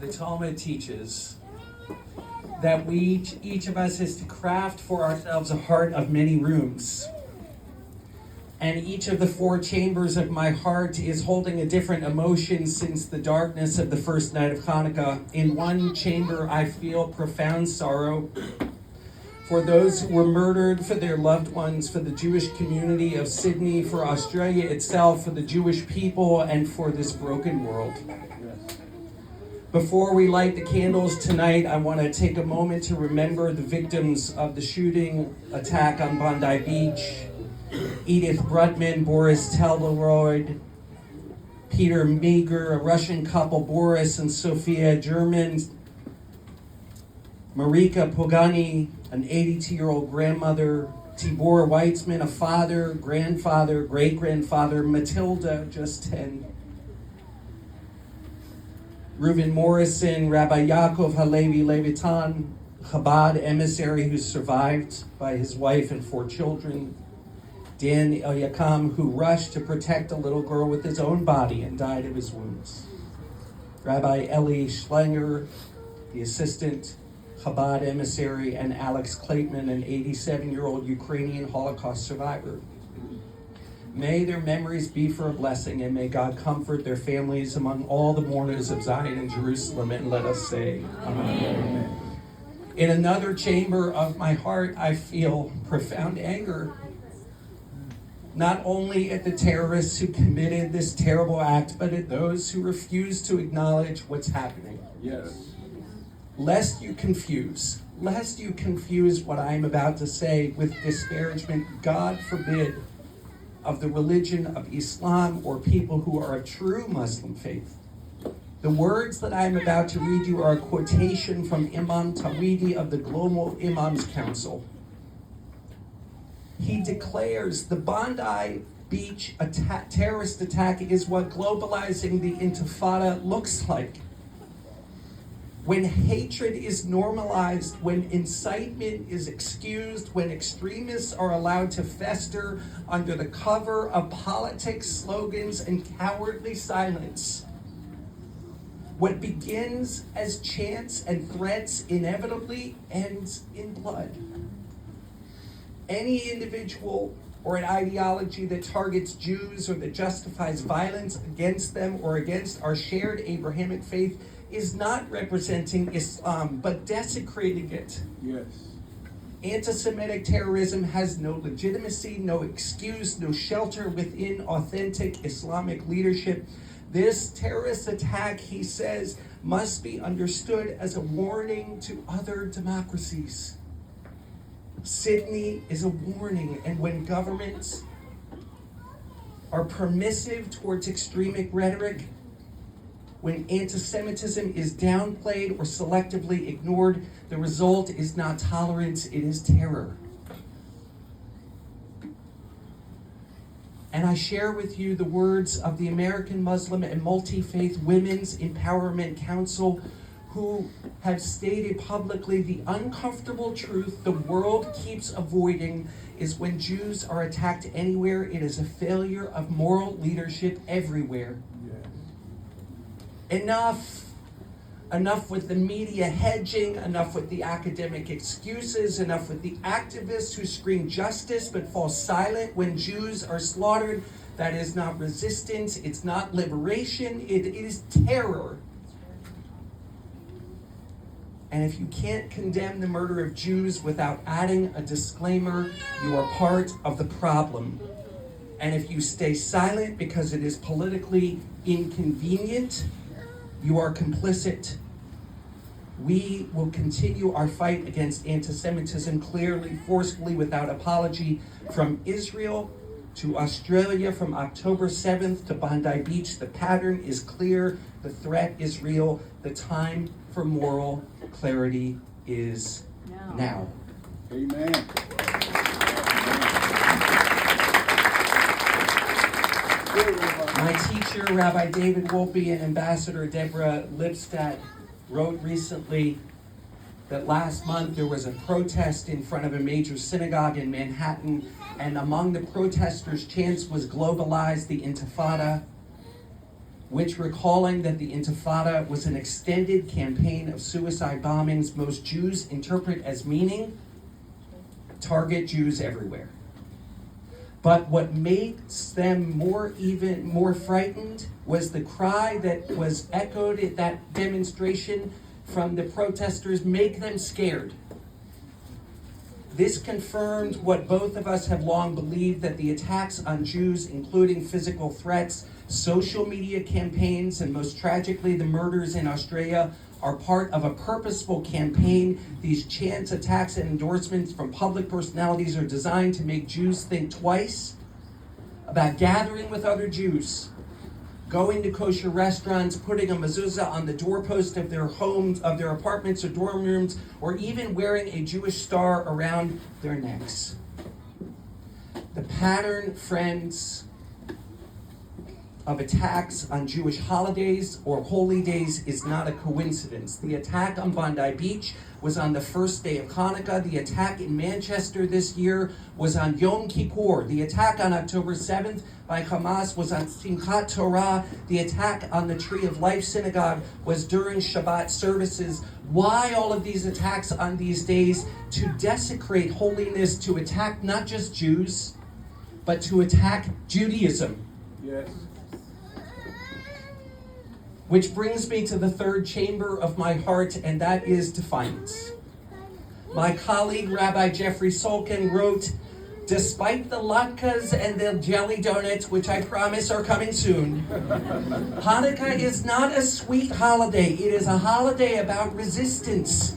the Talmud teaches that each of us is to craft for ourselves a heart of many rooms. And each of the four chambers of my heart is holding a different emotion since the darkness of the first night of Hanukkah. In one chamber, I feel profound sorrow for those who were murdered, for their loved ones, for the Jewish community of Sydney, for Australia itself, for the Jewish people, and for this broken world. Before we light the candles tonight, I want to take a moment to remember the victims of the shooting attack on Bondi Beach. Edith Brutman, Boris Telleroyd, Peter Meager, a Russian couple, Boris and Sophia German, Marika Pogani, an 82-year-old grandmother, Tibor Weitzman, a father, grandfather, great-grandfather, Matilda, just 10. Reuven Morrison, Rabbi Yaakov Halevi Levitan, Chabad emissary who survived by his wife and 4 children. Dan Elyakam, who rushed to protect a little girl with his own body and died of his wounds. Rabbi Eli Schlanger, the assistant Chabad emissary, and Alex Klaitman, an 87-year-old Ukrainian Holocaust survivor. May their memories be for a blessing, and may God comfort their families among all the mourners of Zion and Jerusalem, and let us say, Amen. In another chamber of my heart, I feel profound anger, not only at the terrorists who committed this terrible act, but at those who refuse to acknowledge what's happening. Yes. Lest you confuse what I am about to say with disparagement, God forbid, of the religion of Islam or people who are of true Muslim faith. The words that I am about to read you are a quotation from Imam Tawhidi of the Global Imams Council. He declares the Bondi Beach terrorist attack is what globalizing the Intifada looks like. When hatred is normalized, when incitement is excused, when extremists are allowed to fester under the cover of politics, slogans, and cowardly silence, what begins as chants and threats inevitably ends in blood. Any individual or an ideology that targets Jews or that justifies violence against them or against our shared Abrahamic faith is not representing Islam, but desecrating it. Yes. Anti-Semitic terrorism has no legitimacy, no excuse, no shelter within authentic Islamic leadership. This terrorist attack, he says, must be understood as a warning to other democracies. Sydney is a warning, and when governments are permissive towards extremic rhetoric, when anti-Semitism is downplayed or selectively ignored, the result is not tolerance, it is terror. And I share with you the words of the American Muslim and Multi-Faith Women's Empowerment Council, who have stated publicly the uncomfortable truth the world keeps avoiding is when Jews are attacked anywhere, it is a failure of moral leadership everywhere. Enough with the media hedging, enough with the academic excuses, enough with the activists who scream justice but fall silent when Jews are slaughtered. That is not resistance, it's not liberation, it is terror. And if you can't condemn the murder of Jews without adding a disclaimer, you are part of the problem. And if you stay silent because it is politically inconvenient, you are complicit. We will continue our fight against anti-Semitism clearly, forcefully, without apology, from Israel to Australia, from October 7th to Bondi Beach. The pattern is clear. The threat is real. The time for moral clarity is now. Amen. My teacher, Rabbi David Wolpe, and Ambassador Deborah Lipstadt wrote recently that last month there was a protest in front of a major synagogue in Manhattan, and among the protesters' chants was "Globalize the Intifada." which recalling that the Intifada was an extended campaign of suicide bombings most Jews interpret as meaning target Jews everywhere. But what makes them even more frightened was the cry that was echoed at that demonstration from the protesters, make them scared. This confirmed what both of us have long believed, that the attacks on Jews, including physical threats, social media campaigns, and most tragically the murders in Australia, are part of a purposeful campaign. These chance attacks and endorsements from public personalities are designed to make Jews think twice about gathering with other Jews, going to kosher restaurants, putting a mezuzah on the doorpost of their homes, of their apartments or dorm rooms, or even wearing a Jewish star around their necks. The pattern, friends, of attacks on Jewish holidays or holy days is not a coincidence. The attack on Bondi Beach was on the first day of Hanukkah. The attack in Manchester this year was on Yom Kippur. The attack on October 7th by Hamas was on Simchat Torah. The attack on the Tree of Life Synagogue was during Shabbat services. Why all of these attacks on these days? To desecrate holiness, to attack not just Jews, but to attack Judaism. Yes. Which brings me to the third chamber of my heart, and that is defiance. My colleague, Rabbi Jeffrey Solkin, wrote, despite the latkes and the jelly donuts, which I promise are coming soon, Hanukkah is not a sweet holiday. It is a holiday about resistance.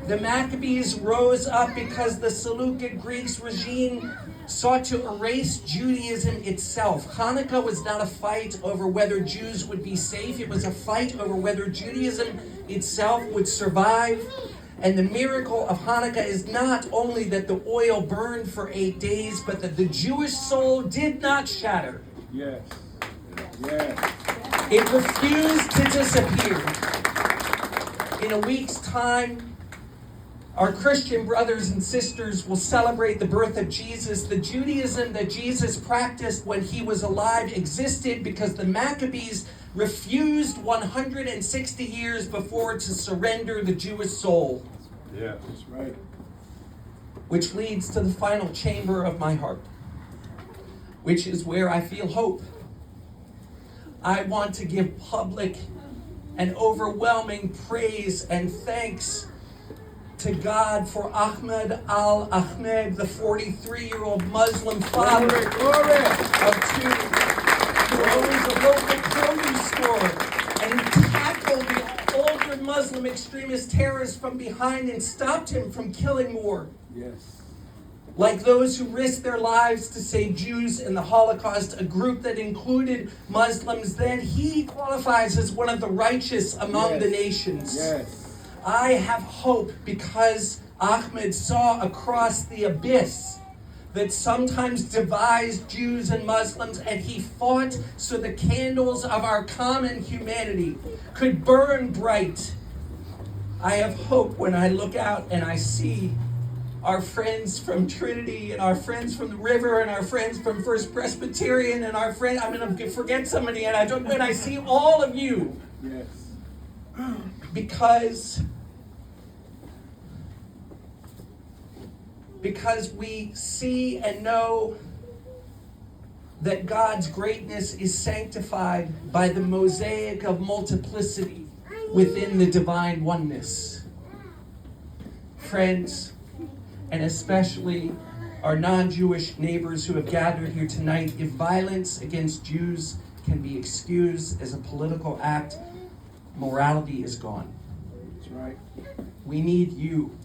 The Maccabees rose up because the Seleucid Greeks regime sought to erase Judaism itself. Hanukkah was not a fight over whether Jews would be safe. It was a fight over whether Judaism itself would survive. And the miracle of Hanukkah is not only that the oil burned for 8 days, but that the Jewish soul did not shatter. Yes. Yes. It refused to disappear. In a week's time, our Christian brothers and sisters will celebrate the birth of Jesus. The Judaism that Jesus practiced when he was alive existed because the Maccabees refused 160 years before to surrender the Jewish soul. Yeah, that's right. Which leads to the final chamber of my heart, which is where I feel hope. I want to give public and overwhelming praise and thanks to God for Ahmed al-Ahmed, the 43-year-old Muslim father of two, who owns a local produce store, and he tackled the older Muslim extremist terrorist from behind and stopped him from killing more. Yes. Like those who risked their lives to save Jews in the Holocaust, a group that included Muslims, then he qualifies as one of the righteous among the nations. Yes. I have hope because Ahmed saw across the abyss that sometimes divides Jews and Muslims, and he fought so the candles of our common humanity could burn bright. I have hope when I look out and I see our friends from Trinity and our friends from the River and our friends from First Presbyterian and our friend, I'm going to forget somebody, and when I see all of you. Yes. Because we see and know that God's greatness is sanctified by the mosaic of multiplicity within the divine oneness. Friends, and especially our non-Jewish neighbors who have gathered here tonight, if violence against Jews can be excused as a political act, morality is gone. That's right. We need you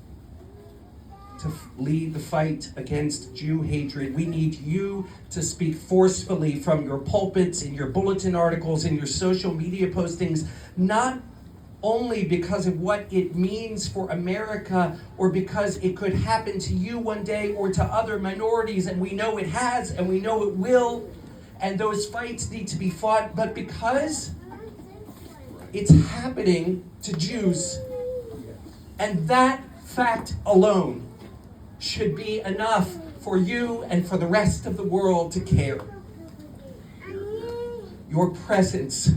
to lead the fight against Jew hatred. We need you to speak forcefully from your pulpits, in your bulletin articles, in your social media postings, not only because of what it means for America or because it could happen to you one day or to other minorities, and we know it has and we know it will, and those fights need to be fought, but because it's happening to Jews. And that fact alone should be enough for you and for the rest of the world to care. Your presence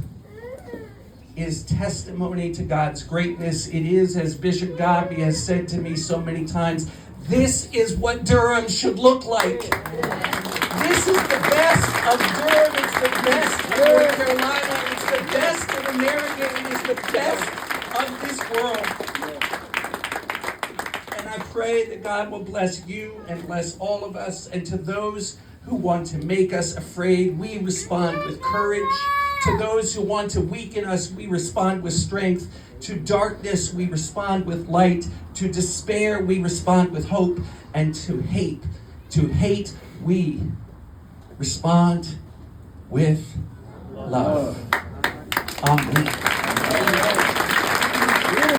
is testimony to God's greatness. It is, as Bishop Godby has said to me so many times, this is what Durham should look like. This is the best of Durham. It's the best of North Carolina. It's the best of America. It is the best of this world. And I pray that God will bless you and bless all of us. And to those who want to make us afraid, we respond with courage. To those who want to weaken us, we respond with strength. To darkness, we respond with light. To despair, we respond with hope. And to hate, we respond with love. Amen.